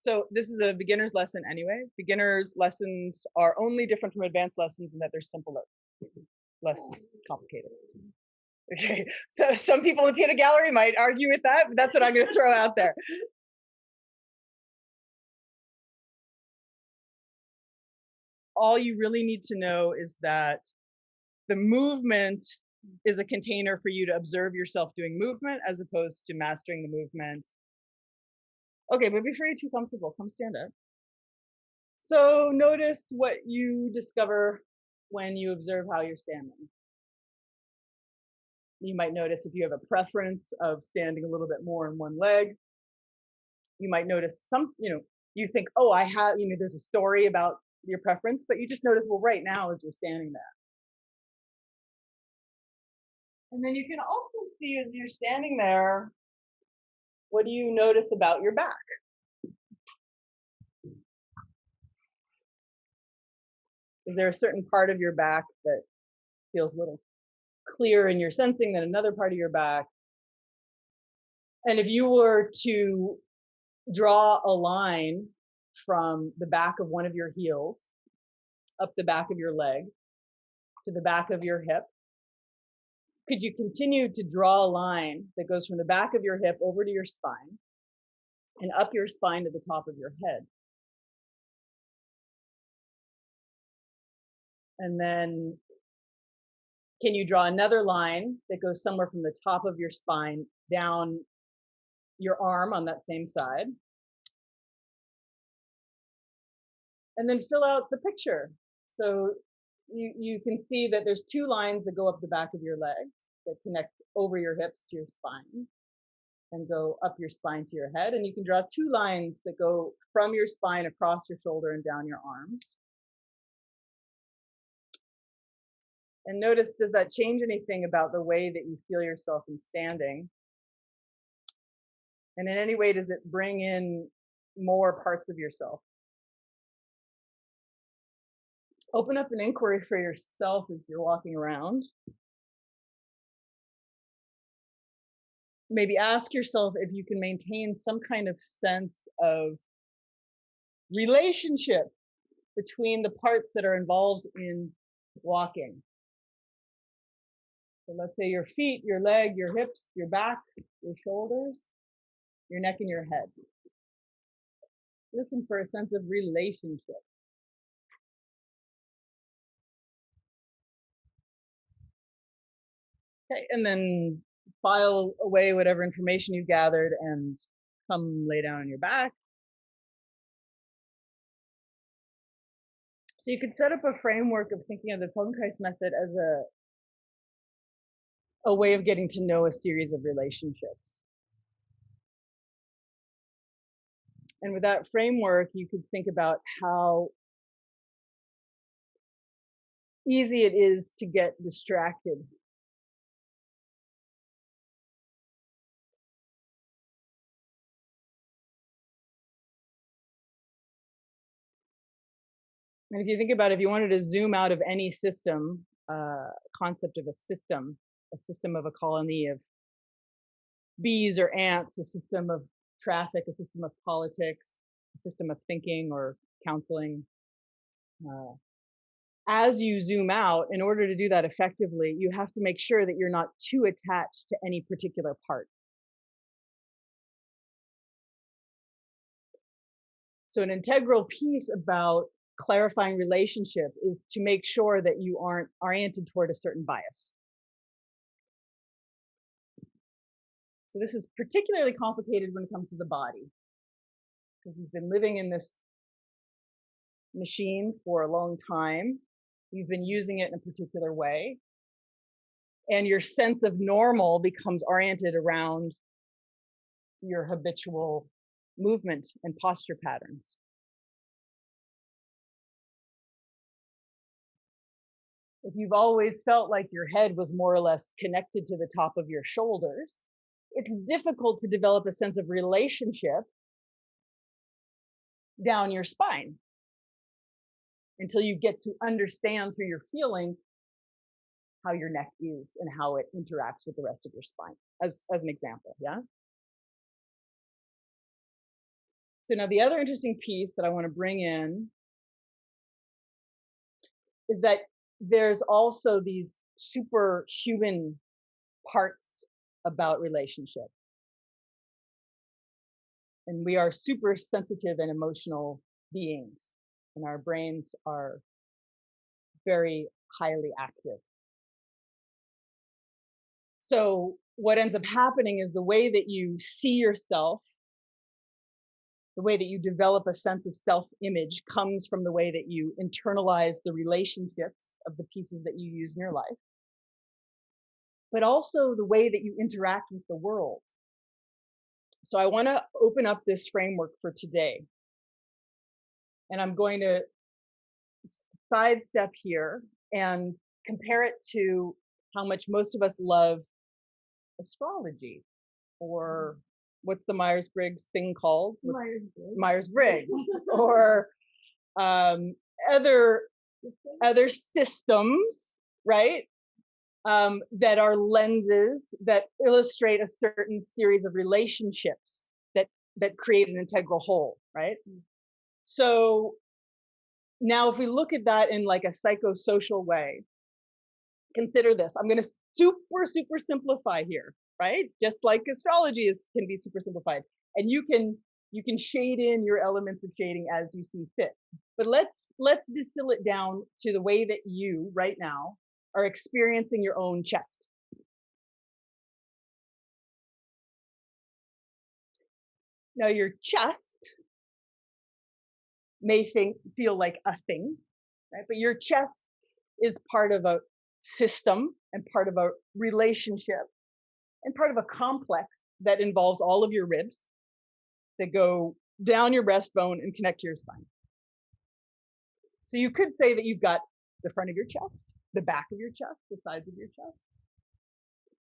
So this is a beginner's lesson anyway. Beginner's lessons are only different from advanced lessons in that they're simpler, less complicated. Okay, so some people in the peanut gallery might argue with that, but that's what I'm going to throw out there. All you really need to know is that the movement is a container for you to observe yourself doing movement as opposed to mastering the movement. Okay, but before you're too comfortable, come stand up. So notice what you discover when you observe how you're standing. You might notice if you have a preference of standing a little bit more in one leg. You might notice you think, oh, I have, there's a story about your preference, but you just notice, well, right now as you're standing there. And then you can also see as you're standing there, what do you notice about your back? Is there a certain part of your back that feels a little clearer in your sensing than another part of your back? And if you were to draw a line from the back of one of your heels up the back of your leg to the back of your hip, could you continue to draw a line that goes from the back of your hip over to your spine and up your spine to the top of your head? And then can you draw another line that goes somewhere from the top of your spine down your arm on that same side? And then fill out the picture. So you can see that there's two lines that go up the back of your legs that connect over your hips to your spine and go up your spine to your head. And you can draw two lines that go from your spine across your shoulder and down your arms. And notice, does that change anything about the way that you feel yourself in standing? And in any way, does it bring in more parts of yourself? Open up an inquiry for yourself as you're walking around. Maybe ask yourself if you can maintain some kind of sense of relationship between the parts that are involved in walking. So let's say your feet, your leg, your hips, your back, your shoulders, your neck, and your head. Listen for a sense of relationship. Okay, and then file away whatever information you gathered and come lay down on your back. So you could set up a framework of thinking of the Feldenkrais method as a way of getting to know a series of relationships. And with that framework, you could think about how easy it is to get distracted. And if you think about it, if you wanted to zoom out of any system, concept of a system of a colony of bees or ants, a system of traffic, a system of politics, a system of thinking or counseling. As you zoom out, in order to do that effectively, you have to make sure that you're not too attached to any particular part. So an integral piece about clarifying relationship is to make sure that you aren't oriented toward a certain bias. So this is particularly complicated when it comes to the body, because you've been living in this machine for a long time. You've been using it in a particular way. And your sense of normal becomes oriented around your habitual movement and posture patterns. If you've always felt like your head was more or less connected to the top of your shoulders, it's difficult to develop a sense of relationship down your spine until you get to understand through your feeling how your neck is and how it interacts with the rest of your spine, as an example, yeah? So now the other interesting piece that I want to bring in is that there's also these superhuman parts about relationship. And we are super sensitive and emotional beings, and our brains are very highly active. So what ends up happening is the way that you see yourself, the way that you develop a sense of self-image comes from the way that you internalize the relationships of the pieces that you use in your life, but also the way that you interact with the world. So I want to open up this framework for today. And I'm going to sidestep here and compare it to how much most of us love astrology, or what's the Myers-Briggs thing called? Myers-Briggs, or other systems, right? That are lenses that illustrate a certain series of relationships that create an integral whole, right? So now if we look at that in like a psychosocial way, consider this. I'm going to super simplify here, right? Just like astrology can be super simplified, and you can shade in your elements of shading as you see fit. But let's distill it down to the way that you right now are experiencing your own chest. Now your chest may feel like a thing, right? But your chest is part of a system and part of a relationship and part of a complex that involves all of your ribs that go down your breastbone and connect to your spine. So you could say that you've got the front of your chest, the back of your chest, the sides of your chest.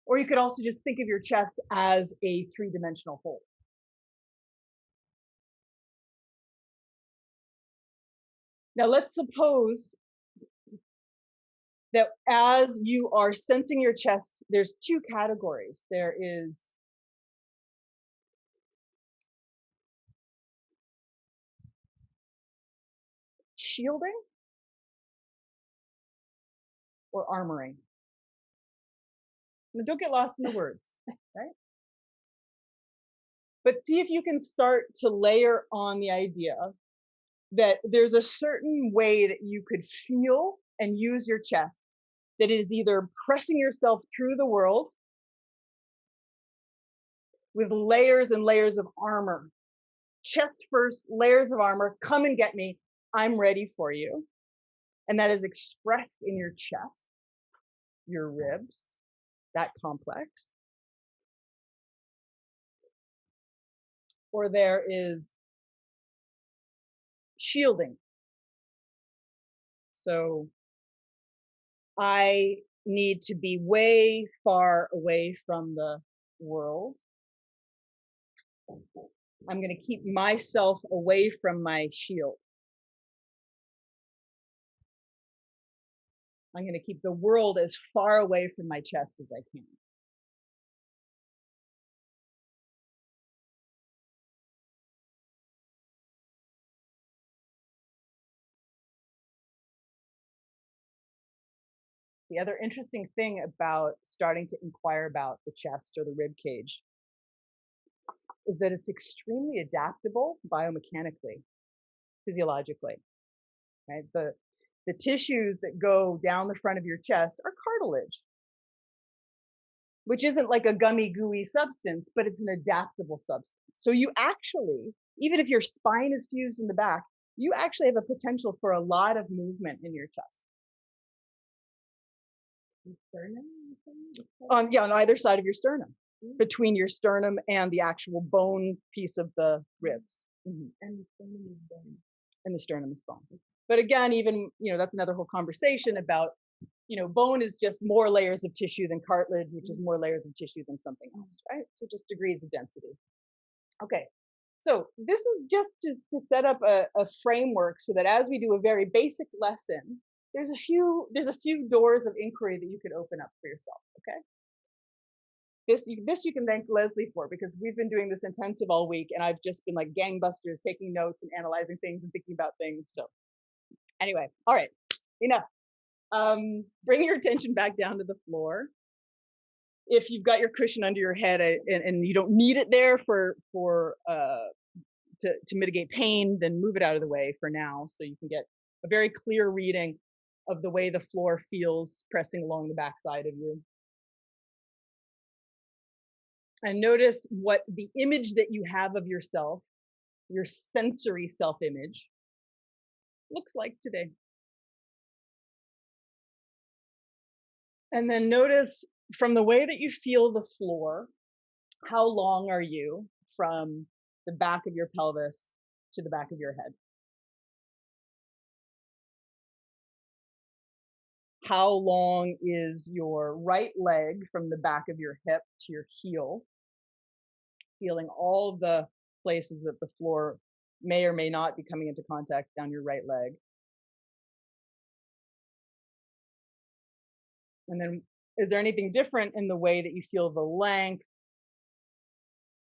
Or you could also just think of your chest as a three-dimensional whole. Now let's suppose that as you are sensing your chest, there's two categories. There is shielding or armoring. Now don't get lost in the words, right? But see if you can start to layer on the idea that there's a certain way that you could feel and use your chest that is either pressing yourself through the world with layers and layers of armor. Chest first, layers of armor, come and get me, I'm ready for you. And that is expressed in your chest, your ribs, that complex. Or there is shielding. So I need to be way far away from the world. I'm going to keep myself away from my shield. I'm going to keep the world as far away from my chest as I can. The other interesting thing about starting to inquire about the chest or the rib cage is that it's extremely adaptable biomechanically, physiologically, right? The tissues that go down the front of your chest are cartilage, which isn't like a gummy gooey substance, but it's an adaptable substance. So you actually, even if your spine is fused in the back, you actually have a potential for a lot of movement in your chest. Yeah, on either side of your sternum, between your sternum and the actual bone piece of the ribs. And the sternum is bone. And the sternum is bone. But again, even, that's another whole conversation about, bone is just more layers of tissue than cartilage, which is more layers of tissue than something else, right? So just degrees of density. Okay, so this is just to set up a framework so that as we do a very basic lesson, there's a few doors of inquiry that you could open up for yourself, okay? This you can thank Leslie for, because we've been doing this intensive all week, and I've just been like gangbusters taking notes and analyzing things and thinking about things. So anyway, all right, enough. Bring your attention back down to the floor. If you've got your cushion under your head and you don't need it there to mitigate pain, then move it out of the way for now, so you can get a very clear reading of the way the floor feels pressing along the backside of you. And notice what the image that you have of yourself, your sensory self-image, looks like today. And then notice, from the way that you feel the floor, how long are you from the back of your pelvis to the back of your head? How long is your right leg from the back of your hip to your heel? Feeling all of the places that the floor may or may not be coming into contact down your right leg. And then, is there anything different in the way that you feel the length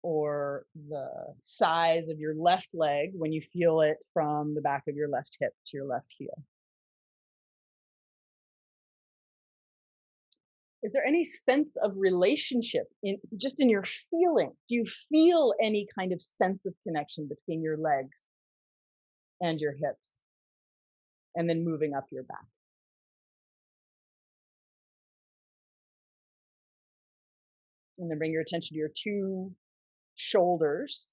or the size of your left leg when you feel it from the back of your left hip to your left heel? Is there any sense of relationship in your feeling? Do you feel any kind of sense of connection between your legs and your hips? And then moving up your back. And then bring your attention to your two shoulders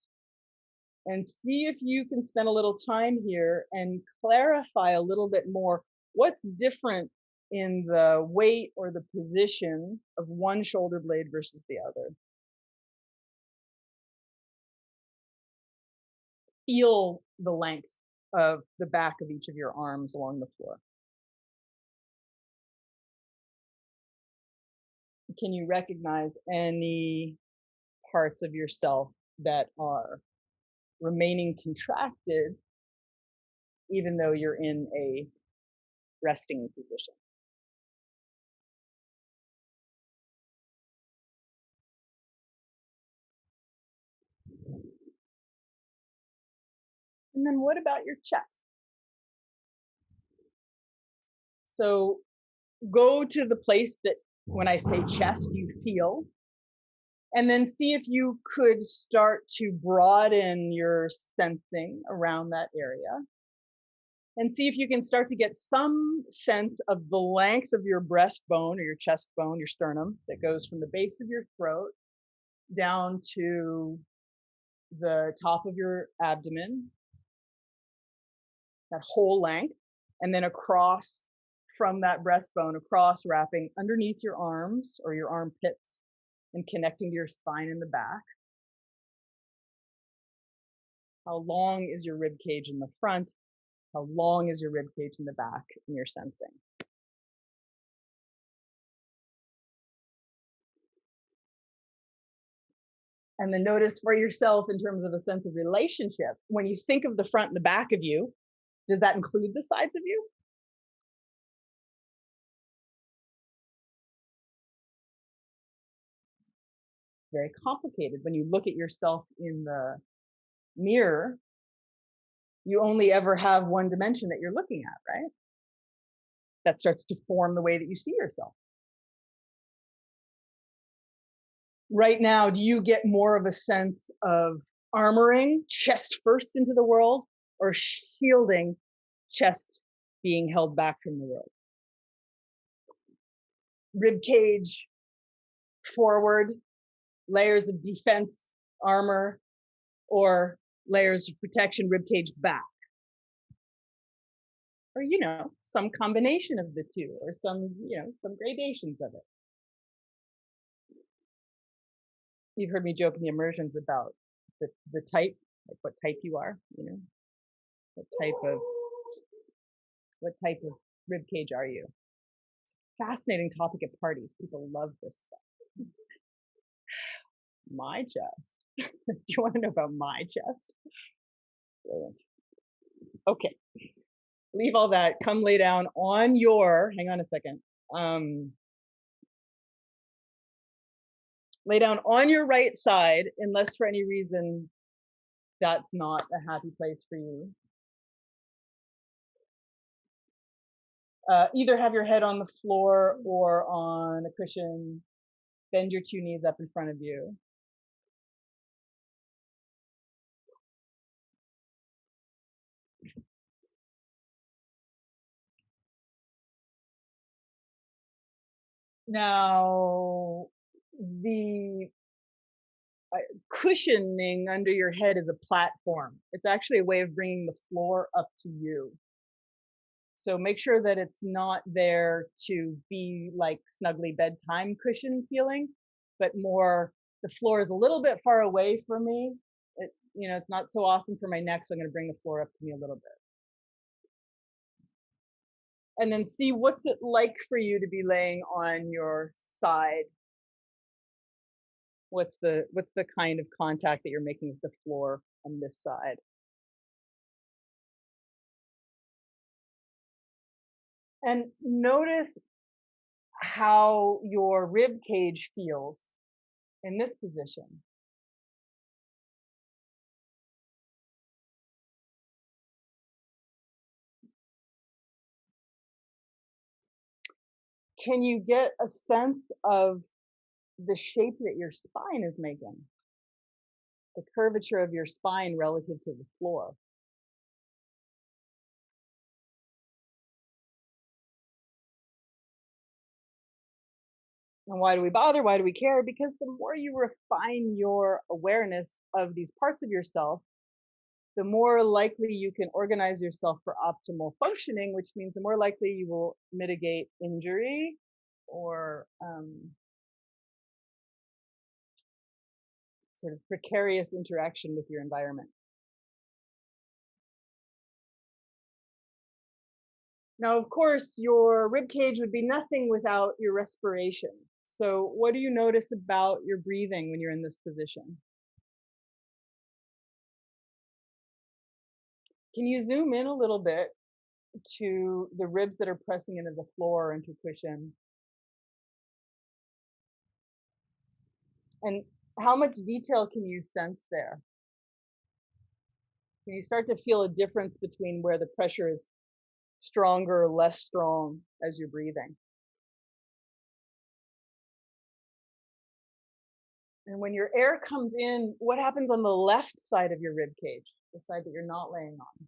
and see if you can spend a little time here and clarify a little bit more what's different in the weight or the position of one shoulder blade versus the other. Feel the length of the back of each of your arms along the floor. Can you recognize any parts of yourself that are remaining contracted even though you're in a resting position? And then what about your chest? So go to the place that, when I say chest, you feel, and then see if you could start to broaden your sensing around that area. And see if you can start to get some sense of the length of your breastbone or your chest bone, your sternum, that goes from the base of your throat down to the top of your abdomen, that whole length, and then across from that breastbone, across, wrapping underneath your arms or your armpits and connecting to your spine in the back. How long is your rib cage in the front? How long is your rib cage in the back in your sensing? And then notice for yourself, in terms of a sense of relationship, when you think of the front and the back of you, does that include the sides of you? Very complicated. When you look at yourself in the mirror, you only ever have one dimension that you're looking at, right? That starts to form the way that you see yourself. Right now, do you get more of a sense of armoring, chest first into the world, or shielding, chest being held back from the world? Rib cage forward, layers of defense, armor, or layers of protection, rib cage back? Or, some combination of the two, or some gradations of it. You've heard me joke in the immersions about the type, like what type you are, what type of rib cage are you? It's a fascinating topic at parties. People love this stuff. My chest. Do you want to know about my chest? Brilliant. Okay. Leave all that. Come lay down on your, hang on a second. Lay down on your right side, unless for any reason that's not a happy place for you. Either have your head on the floor or on a cushion. Bend your two knees up in front of you. Now, the cushioning under your head is a platform. It's actually a way of bringing the floor up to you. So make sure that it's not there to be like snuggly bedtime cushion feeling, but more the floor is a little bit far away from me. It's not so awesome for my neck, so I'm going to bring the floor up to me a little bit. And then see what's it like for you to be laying on your side. What's the kind of contact that you're making with the floor on this side? And notice how your rib cage feels in this position. Can you get a sense of the shape that your spine is making? The curvature of your spine relative to the floor. And why do we bother? Why do we care? Because the more you refine your awareness of these parts of yourself, the more likely you can organize yourself for optimal functioning, which means the more likely you will mitigate injury or sort of precarious interaction with your environment. Now, of course, your rib cage would be nothing without your respiration. So what do you notice about your breathing when you're in this position? Can you zoom in a little bit to the ribs that are pressing into the floor or into cushion? And how much detail can you sense there? Can you start to feel a difference between where the pressure is stronger or less strong as you're breathing? And when your air comes in, what happens on the left side of your rib cage, the side that you're not laying on?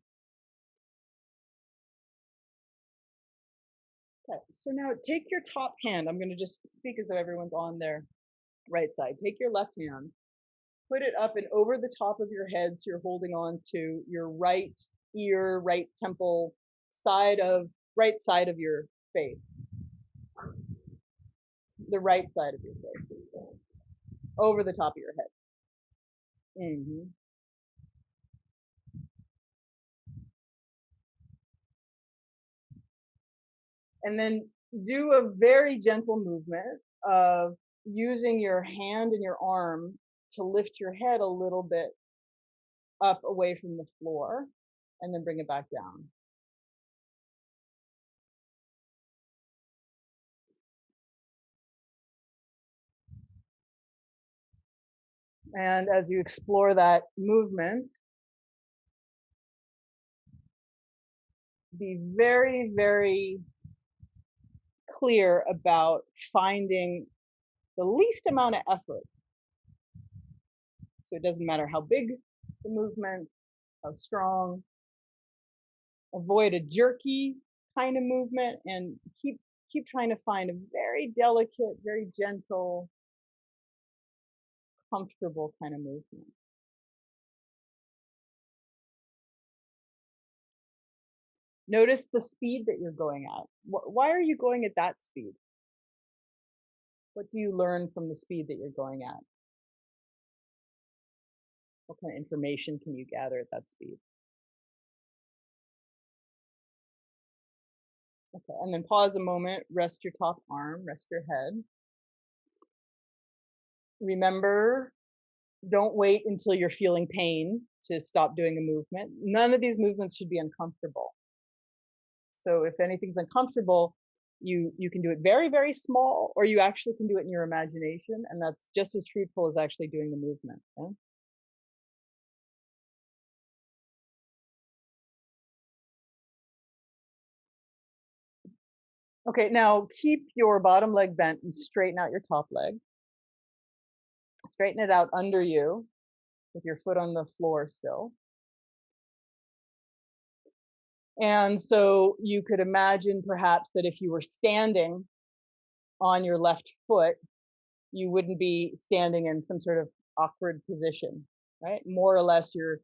Okay, so now take your top hand. I'm going to just speak as though everyone's on their right side. Take your left hand, put it up and over the top of your head so you're holding on to your right ear, right temple, right side of your face. The right side of your face. Over the top of your head. Mm-hmm. And then do a very gentle movement of using your hand and your arm to lift your head a little bit up away from the floor and then bring it back down. And as you explore that movement, be very, very clear about finding the least amount of effort. So it doesn't matter how big the movement, how strong. Avoid a jerky kind of movement and keep trying to find a very delicate, very gentle, comfortable kind of movement. Notice the speed that you're going at. Why are you going at that speed? What do you learn from the speed that you're going at? What kind of information can you gather at that speed? Okay, and then pause a moment, rest your top arm, rest your head. Remember, don't wait until you're feeling pain to stop doing a movement. None of these movements should be uncomfortable. So if anything's uncomfortable, You can do it very, very small, or you actually can do it in your imagination, and that's just as fruitful as actually doing the movement. Yeah? Okay, now keep your bottom leg bent and straighten out your top leg. Straighten it out under you with your foot on the floor still. And so you could imagine perhaps that if you were standing on your left foot, you wouldn't be standing in some sort of awkward position, right? More or less, your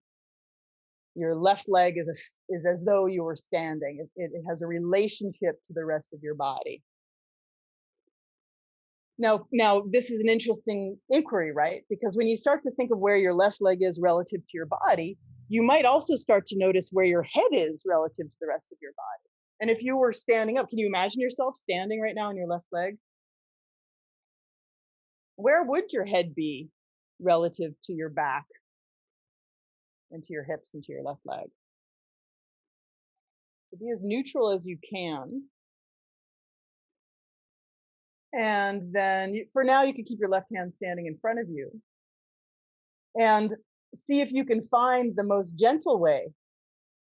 left leg is as though you were standing. It has a relationship to the rest of your body. Now this is an interesting inquiry, right? Because when you start to think of where your left leg is relative to your body, you might also start to notice where your head is relative to the rest of your body. And if you were standing up, can you imagine yourself standing right now on your left leg? Where would your head be relative to your back and to your hips and to your left leg? So be as neutral as you can. And then for now, you can keep your left hand standing in front of you. And see if you can find the most gentle way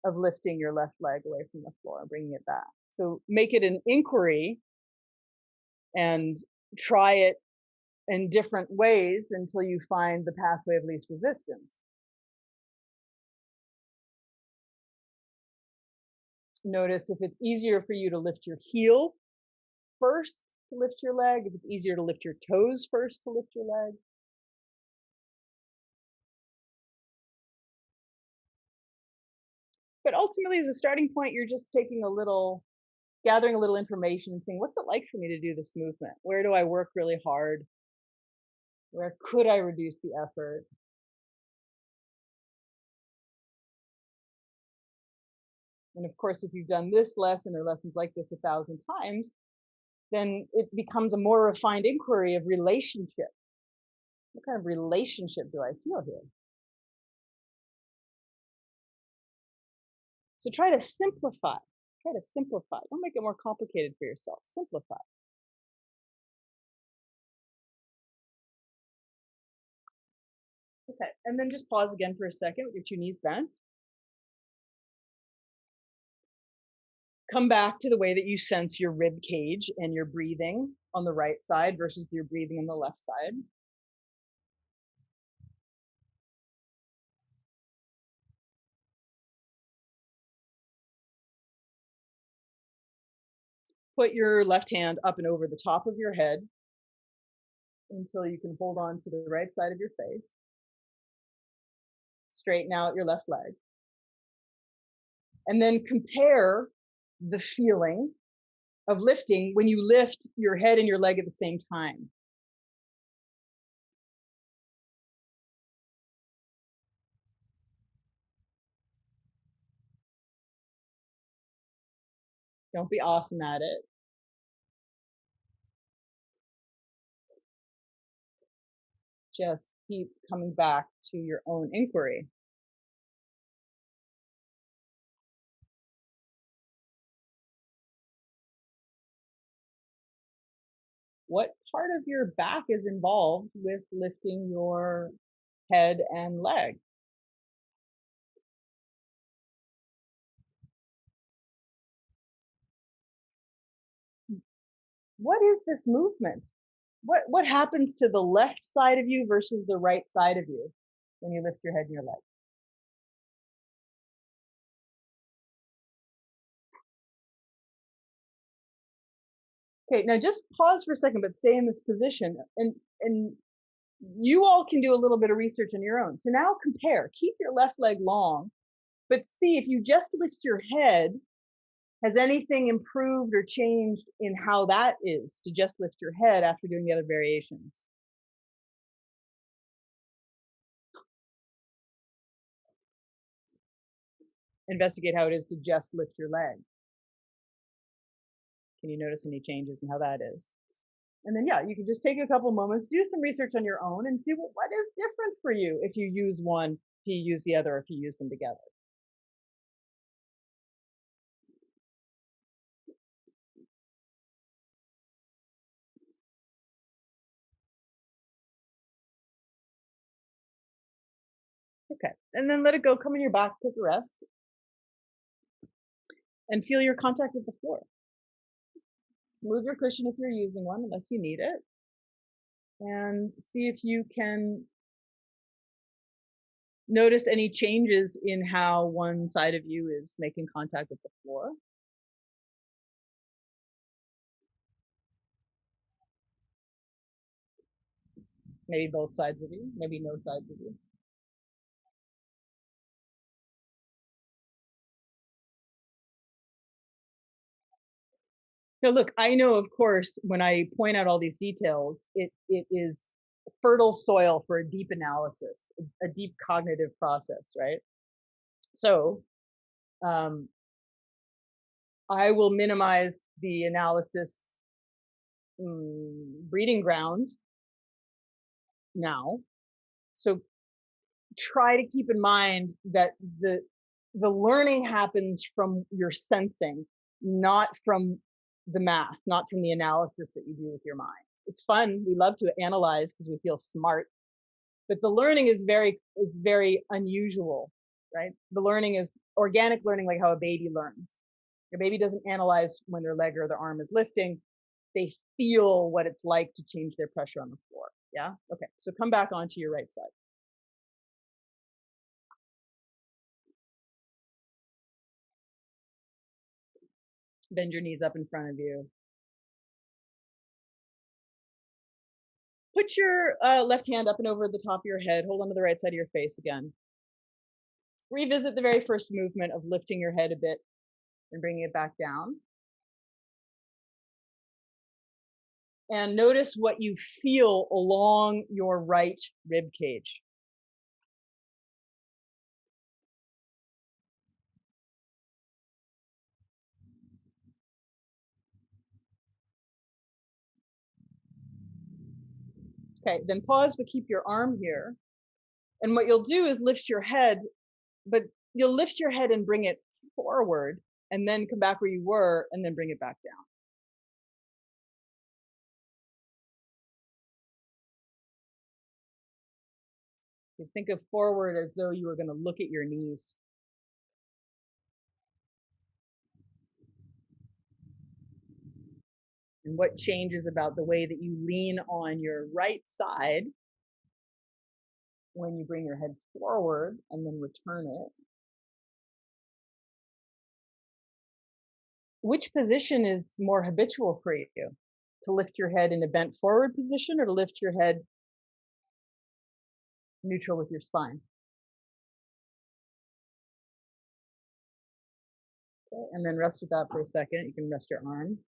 of lifting your left leg away from the floor and bringing it back. So make it an inquiry and try it in different ways until you find the pathway of least resistance. Notice if it's easier for you to lift your heel first to lift your leg, if it's easier to lift your toes first to lift your leg. But ultimately, as a starting point, you're just gathering a little information and saying, what's it like for me to do this movement? Where do I work really hard? Where could I reduce the effort? And of course, if you've done this lesson or lessons like this 1,000 times, then it becomes a more refined inquiry of relationship. What kind of relationship do I feel here? So try to simplify. Try to simplify. Don't make it more complicated for yourself. Simplify. Okay, and then just pause again for a second with your two knees bent. Come back to the way that you sense your rib cage and your breathing on the right side versus your breathing on the left side. Put your left hand up and over the top of your head until you can hold on to the right side of your face. Straighten out your left leg. And then compare the feeling of lifting when you lift your head and your leg at the same time. Don't be awesome at it. Just keep coming back to your own inquiry. What part of your back is involved with lifting your head and leg? What is this movement? What happens to the left side of you versus the right side of you when you lift your head and your leg? Okay, now just pause for a second, but stay in this position. And you all can do a little bit of research on your own. So now compare. Keep your left leg long, but see if you just lift your head, has anything improved or changed in how that is to just lift your head after doing the other variations? Investigate how it is to just lift your leg. Can you notice any changes in how that is? And then, yeah, you can just take a couple moments, do some research on your own and see what is different for you if you use one, if you use the other, if you use them together. Okay, and then let it go. Come on your back, take a rest, and feel your contact with the floor. Move your cushion if you're using one, unless you need it, and see if you can notice any changes in how one side of you is making contact with the floor. Maybe both sides of you, maybe no sides of you. Now, look, I know, of course, when I point out all these details, it is fertile soil for a deep analysis, a deep cognitive process, right? So I will minimize the analysis breeding ground now. So try to keep in mind that the learning happens from your sensing, not from the math, not from the analysis that you do with your mind. It's fun. We love to analyze because we feel smart, but the learning is very unusual, right? The learning is organic learning, like how a baby learns. A baby doesn't analyze when their leg or their arm is lifting. They feel what it's like to change their pressure on the floor. Yeah? Okay, so come back onto your right side. Bend your knees up in front of you. Put your left hand up and over the top of your head. Hold on to the right side of your face again. Revisit the very first movement of lifting your head a bit and bringing it back down. And notice what you feel along your right rib cage. Okay, then pause, but keep your arm here. And what you'll do is lift your head, but you'll lift your head and bring it forward, and then come back where you were, and then bring it back down. You think of forward as though you were going to look at your knees. And what changes about the way that you lean on your right side when you bring your head forward and then return it. Which position is more habitual for you? To lift your head in a bent forward position, or to lift your head neutral with your spine? Okay, and then rest with that for a second. You can rest your arm.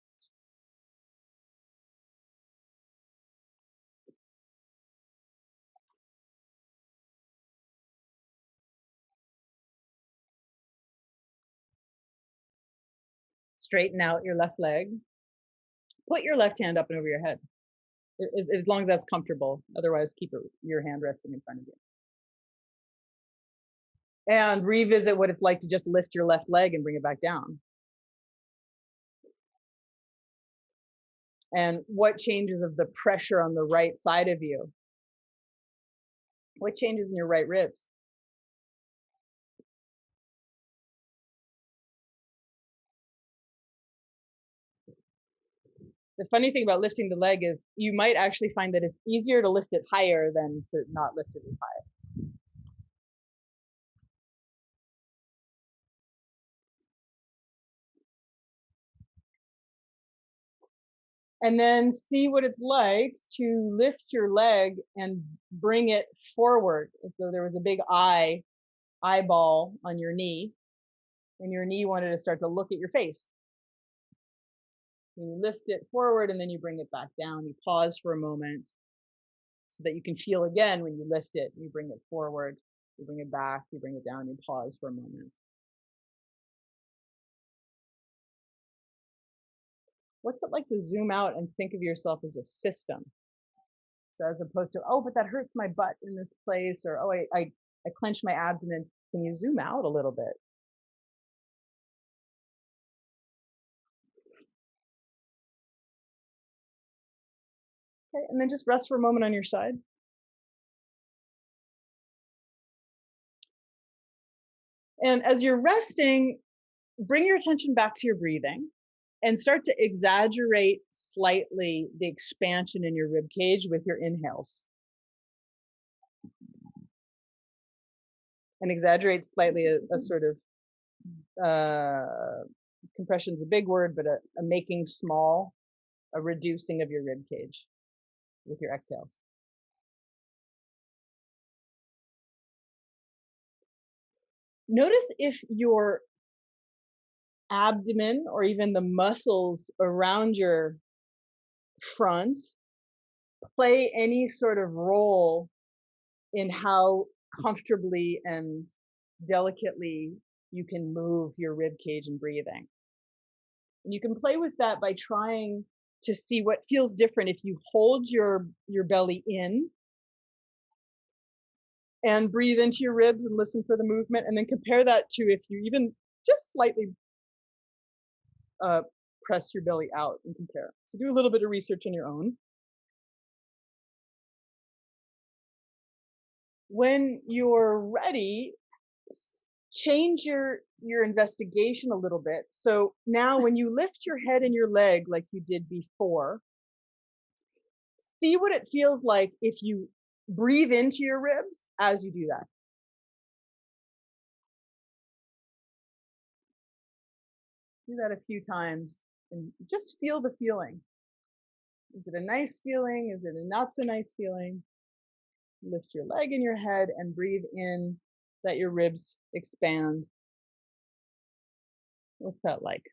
Straighten out your left leg. Put your left hand up and over your head, as long as that's comfortable. Otherwise, keep your hand resting in front of you. And revisit what it's like to just lift your left leg and bring it back down. And what changes of the pressure on the right side of you? What changes in your right ribs? The funny thing about lifting the leg is you might actually find that it's easier to lift it higher than to not lift it as high. And then see what it's like to lift your leg and bring it forward as though there was a big eyeball on your knee, and your knee wanted to start to look at your face. You lift it forward and then you bring it back down. You pause for a moment so that you can feel again when you lift it. You bring it forward, you bring it back, you bring it down, you pause for a moment. What's it like to zoom out and think of yourself as a system? So as opposed to, oh, but that hurts my butt in this place, or oh, I clench my abdomen. Can you zoom out a little bit? Okay, and then just rest for a moment on your side. And as you're resting, bring your attention back to your breathing and start to exaggerate slightly the expansion in your rib cage with your inhales. And exaggerate slightly a sort of compression is a big word, but a making small, a reducing of your rib cage with your exhales. Notice if your abdomen or even the muscles around your front play any sort of role in how comfortably and delicately you can move your rib cage and breathing. And you can play with that by trying to see what feels different if you hold your belly in and breathe into your ribs and listen for the movement, and then compare that to if you even just slightly press your belly out and compare. So do a little bit of research on your own. When you're ready, change your investigation a little bit. So now when you lift your head and your leg like you did before, see what it feels like if you breathe into your ribs as you do that. Do that a few times and just feel the feeling. Is it a nice feeling? Is it a not so nice feeling? Lift your leg and your head and breathe in, let your ribs expand. What's that like?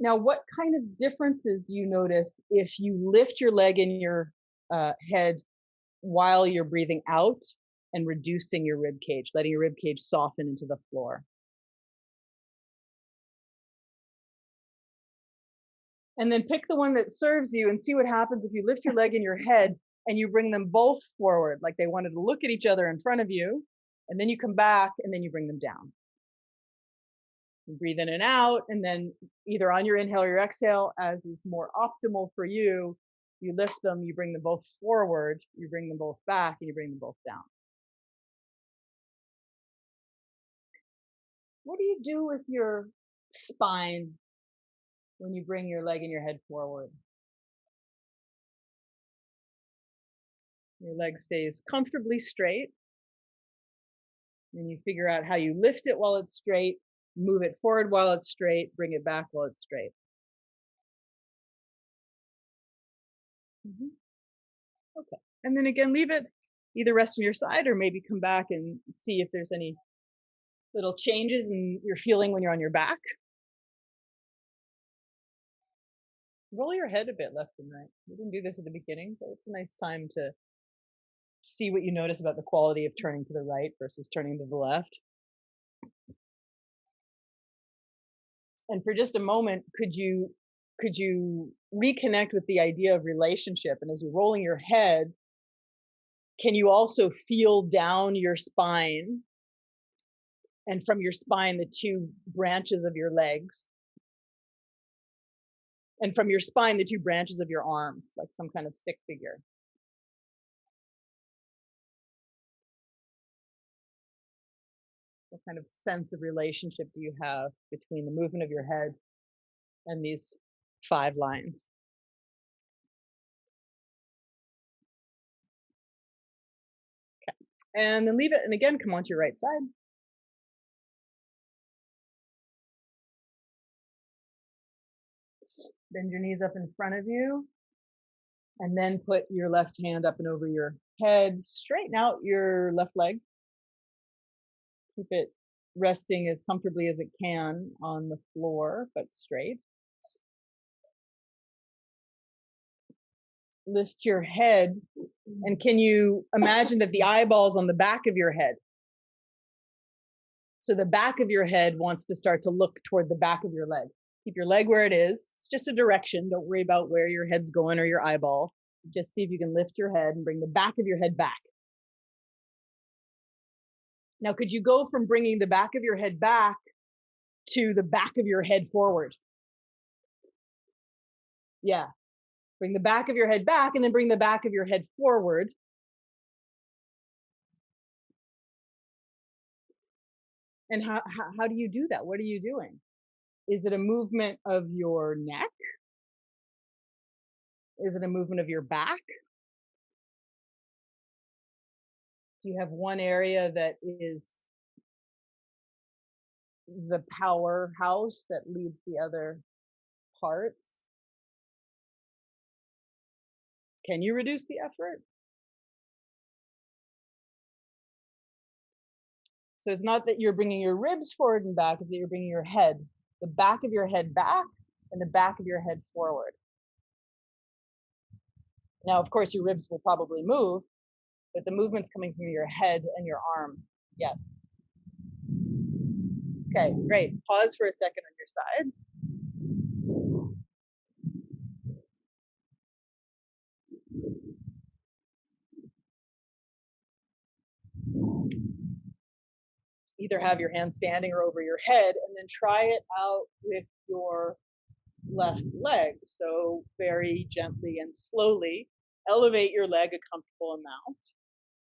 Now, what kind of differences do you notice if you lift your leg and your head while you're breathing out and reducing your rib cage, letting your rib cage soften into the floor? And then pick the one that serves you and see what happens if you lift your leg and your head and you bring them both forward, like they wanted to look at each other in front of you, and then you come back and then you bring them down. You breathe in and out, and then either on your inhale or your exhale, as is more optimal for you, you lift them, you bring them both forward, you bring them both back, and you bring them both down. What do you do with your spine when you bring your leg and your head forward? Your leg stays comfortably straight, and you figure out how you lift it while it's straight, move it forward while it's straight, bring it back while it's straight. Okay. And then again, leave it either rest on your side or maybe come back and see if there's any little changes in your feeling when you're on your back. Roll your head a bit left and right. We didn't do this at the beginning, but it's a nice time to see what you notice about the quality of turning to the right versus turning to the left. And for just a moment, could you reconnect with the idea of relationship? And as you're rolling your head, can you also feel down your spine, and from your spine, the two branches of your legs, and from your spine, the two branches of your arms, like some kind of stick figure? What kind of sense of relationship do you have between the movement of your head and these 5 lines? Okay. And then leave it, and again, come onto your right side. Bend your knees up in front of you, and then put your left hand up and over your head. Straighten out your left leg. Keep it resting as comfortably as it can on the floor, but straight. Lift your head, and can you imagine that the eyeball's on the back of your head? So the back of your head wants to start to look toward the back of your leg. Keep your leg where it is. It's just a direction. Don't worry about where your head's going or your eyeball. Just see if you can lift your head and bring the back of your head back. Now, could you go from bringing the back of your head back to the back of your head forward? Yeah. Bring the back of your head back, and then bring the back of your head forward. And how do you do that? What are you doing? Is it a movement of your neck? Is it a movement of your back? Do you have one area that is the powerhouse that leads the other parts? Can you reduce the effort? So it's not that you're bringing your ribs forward and back, it's that you're bringing your head, the back of your head back and the back of your head forward. Now, of course, your ribs will probably move, but the movement's coming from your head and your arm. Yes. Okay, great. Pause for a second on your side. Either have your hand standing or over your head, and then try it out with your left leg. So very gently and slowly elevate your leg a comfortable amount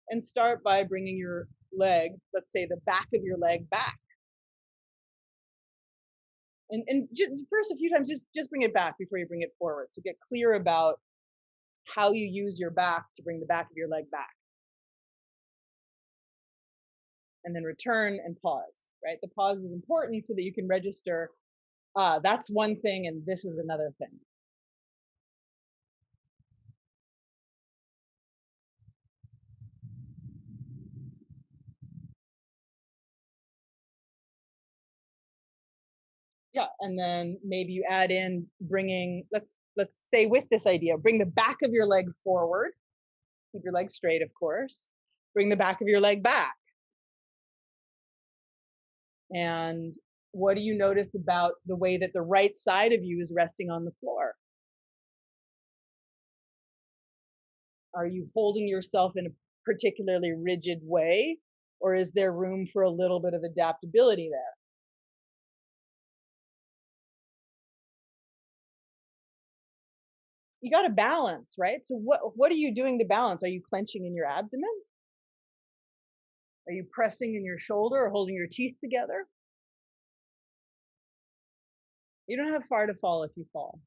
and start by bringing your leg, let's say the back of your leg back. And just first a few times, just bring it back before you bring it forward. So get clear about how you use your back to bring the back of your leg back. And then return and pause, right? The pause is important so that you can register, that's one thing and this is another thing. Yeah, and then maybe you add in bringing, let's stay with this idea. Bring the back of your leg forward. Keep your leg straight, of course. Bring the back of your leg back. And what do you notice about the way that the right side of you is resting on the floor? Are you holding yourself in a particularly rigid way, or is there room for a little bit of adaptability there? You got to balance, right? So what are you doing to balance? Are you clenching in your abdomen? Are you pressing in your shoulder or holding your teeth together? You don't have far to fall if you fall.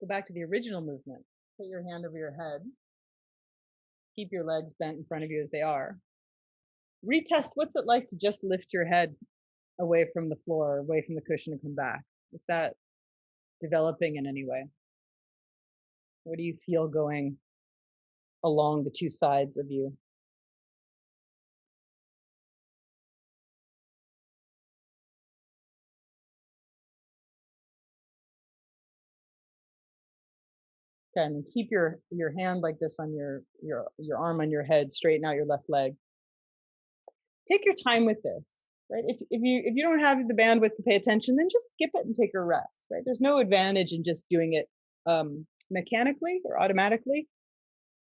Go back to the original movement. Put your hand over your head. Keep your legs bent in front of you as they are. Retest what's it like to just lift your head away from the floor, away from the cushion and come back. Is that developing in any way? What do you feel going along the two sides of you? Okay, and keep your hand like this on your arm on your head, straighten out your left leg. Take your time with this, right? If you don't have the bandwidth to pay attention, then just skip it and take a rest, right? There's no advantage in just doing it mechanically or automatically.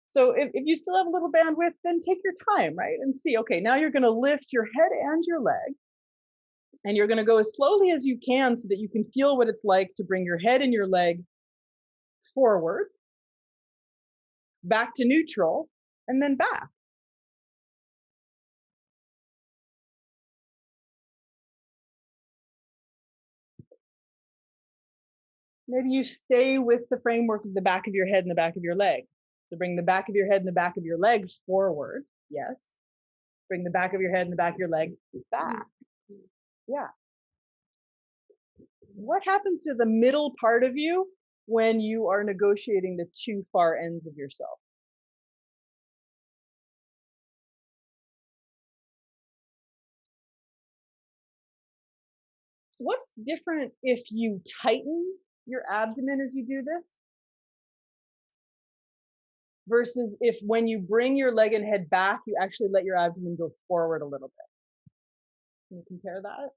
So if you still have a little bandwidth, then take your time, right? And see, okay, now you're going to lift your head and your leg. And you're going to go as slowly as you can so that you can feel what it's like to bring your head and your leg forward, back to neutral, and then back. Maybe you stay with the framework of the back of your head and the back of your leg. So bring the back of your head and the back of your leg forward. Yes. Bring the back of your head and the back of your leg back. Yeah. What happens to the middle part of you when you are negotiating the two far ends of yourself? What's different if you tighten your abdomen as you do this versus if when you bring your leg and head back, you actually let your abdomen go forward a little bit? Can you compare that?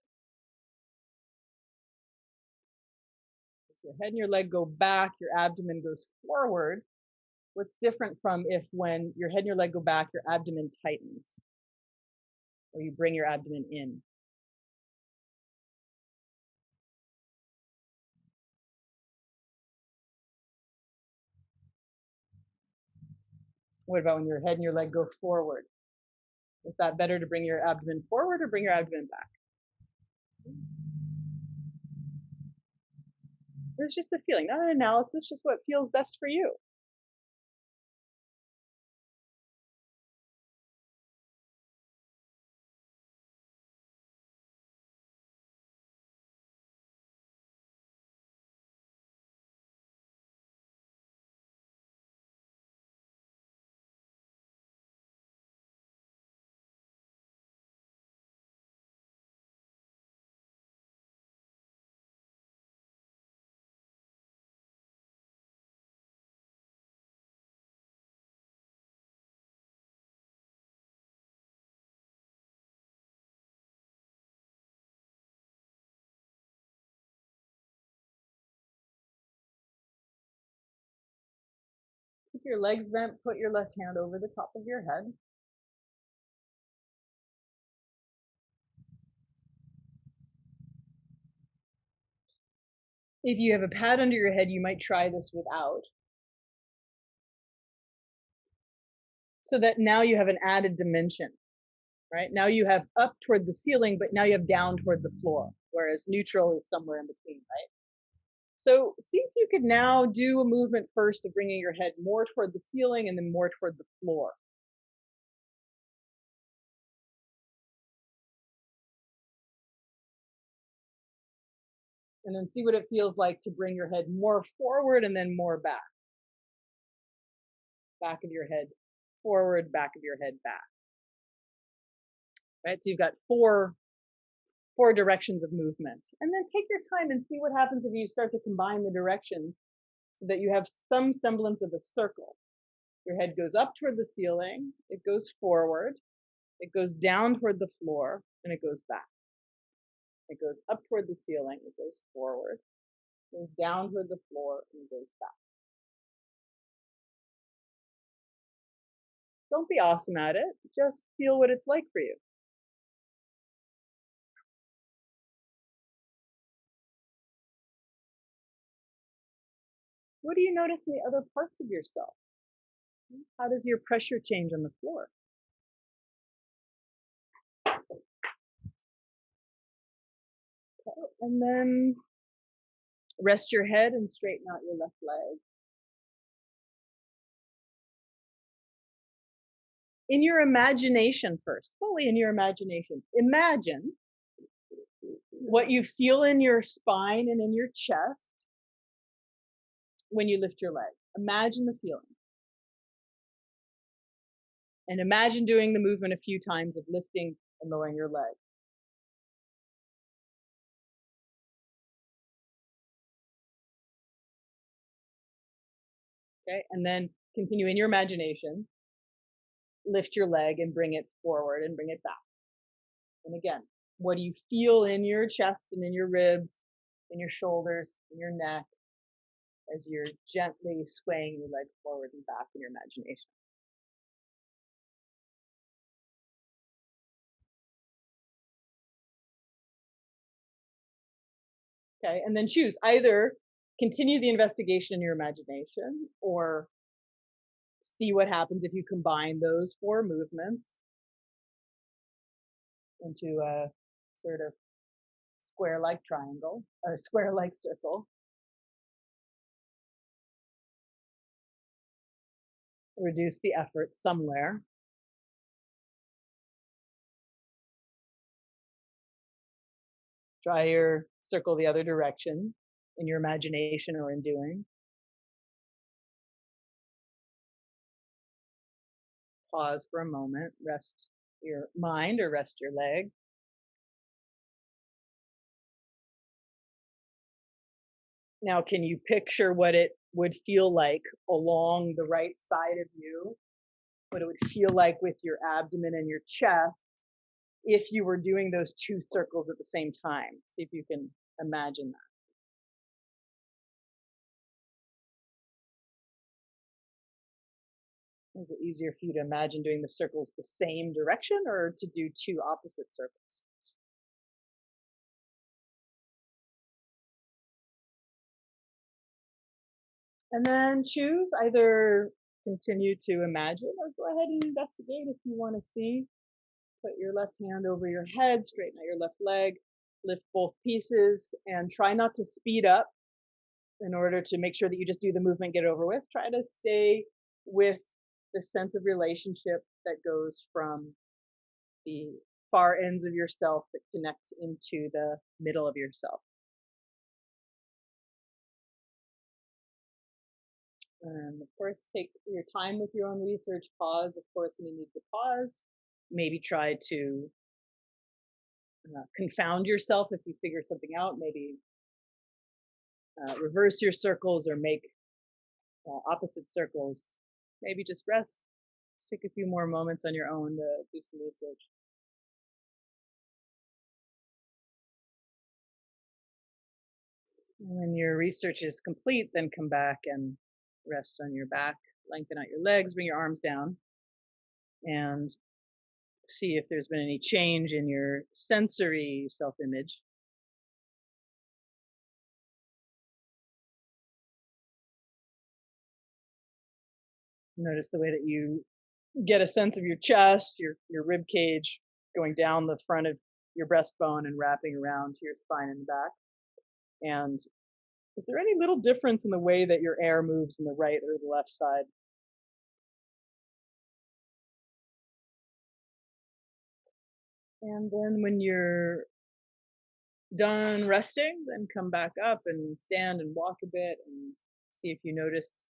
So your head and your leg go back, your abdomen goes forward. What's different from if when your head and your leg go back, your abdomen tightens or you bring your abdomen in? What about when your head and your leg go forward? Is that better to bring your abdomen forward or bring your abdomen back? It's just a feeling, not an analysis, just what feels best for you. Keep your legs bent, put your left hand over the top of your head. If you have a pad under your head, you might try this without. So that now you have an added dimension, right? Now you have up toward the ceiling, but now you have down toward the floor, whereas neutral is somewhere in between, right? So see if you could now do a movement first of bringing your head more toward the ceiling and then more toward the floor. And then see what it feels like to bring your head more forward and then more back. Back of your head forward, back of your head back. Right? So you've got four directions of movement. And then take your time and see what happens if you start to combine the directions so that you have some semblance of a circle. Your head goes up toward the ceiling, it goes forward, it goes down toward the floor, and it goes back. It goes up toward the ceiling, it goes forward, it goes down toward the floor, and it goes back. Don't be awesome at it, just feel what it's like for you. What do you notice in the other parts of yourself? How does your pressure change on the floor? Okay. And then rest your head and straighten out your left leg. In your imagination first, fully in your imagination, imagine what you feel in your spine and in your chest when you lift your leg. Imagine the feeling. And imagine doing the movement a few times of lifting and lowering your leg. Okay, and then continue in your imagination. Lift your leg and bring it forward and bring it back. And again, what do you feel in your chest and in your ribs, in your shoulders, in your neck, as you're gently swaying your leg forward and back in your imagination? Okay, and then choose either continue the investigation in your imagination or see what happens if you combine those four movements into a sort of square-like triangle or square-like circle. Reduce the effort somewhere. Try your circle the other direction in your imagination or in doing. Pause for a moment, rest your mind or rest your leg. Now, can you picture what it would feel like along the right side of you? What it would feel like with your abdomen and your chest if you were doing those two circles at the same time? See if you can imagine that. Is it easier for you to imagine doing the circles the same direction or to do two opposite circles? And then choose either continue to imagine or go ahead and investigate if you want to see. Put your left hand over your head, straighten out your left leg, lift both pieces, and try not to speed up in order to make sure that you just do the movement, get it over with. Try to stay with the sense of relationship that goes from the far ends of yourself that connects into the middle of yourself. And of course, take your time with your own research. Pause, of course, when you need to pause. Maybe try to confound yourself if you figure something out. Maybe reverse your circles or make opposite circles. Maybe just rest. Just take a few more moments on your own to do some research. And when your research is complete, then come back and rest on your back. Lengthen out your legs, bring your arms down, and see if there's been any change in your sensory self-image. Notice the way that you get a sense of your chest, your rib cage going down the front of your breastbone and wrapping around to your spine and back. And is there any little difference in the way that your air moves in the right or the left side? And then when you're done resting, then come back up and stand and walk a bit and see if you notice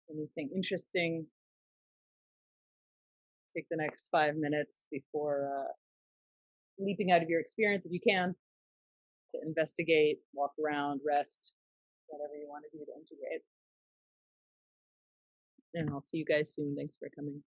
anything interesting. Take the next 5 minutes before leaping out of your experience, if you can, to investigate, walk around, rest, whatever you want to do to integrate. And I'll see you guys soon. Thanks for coming.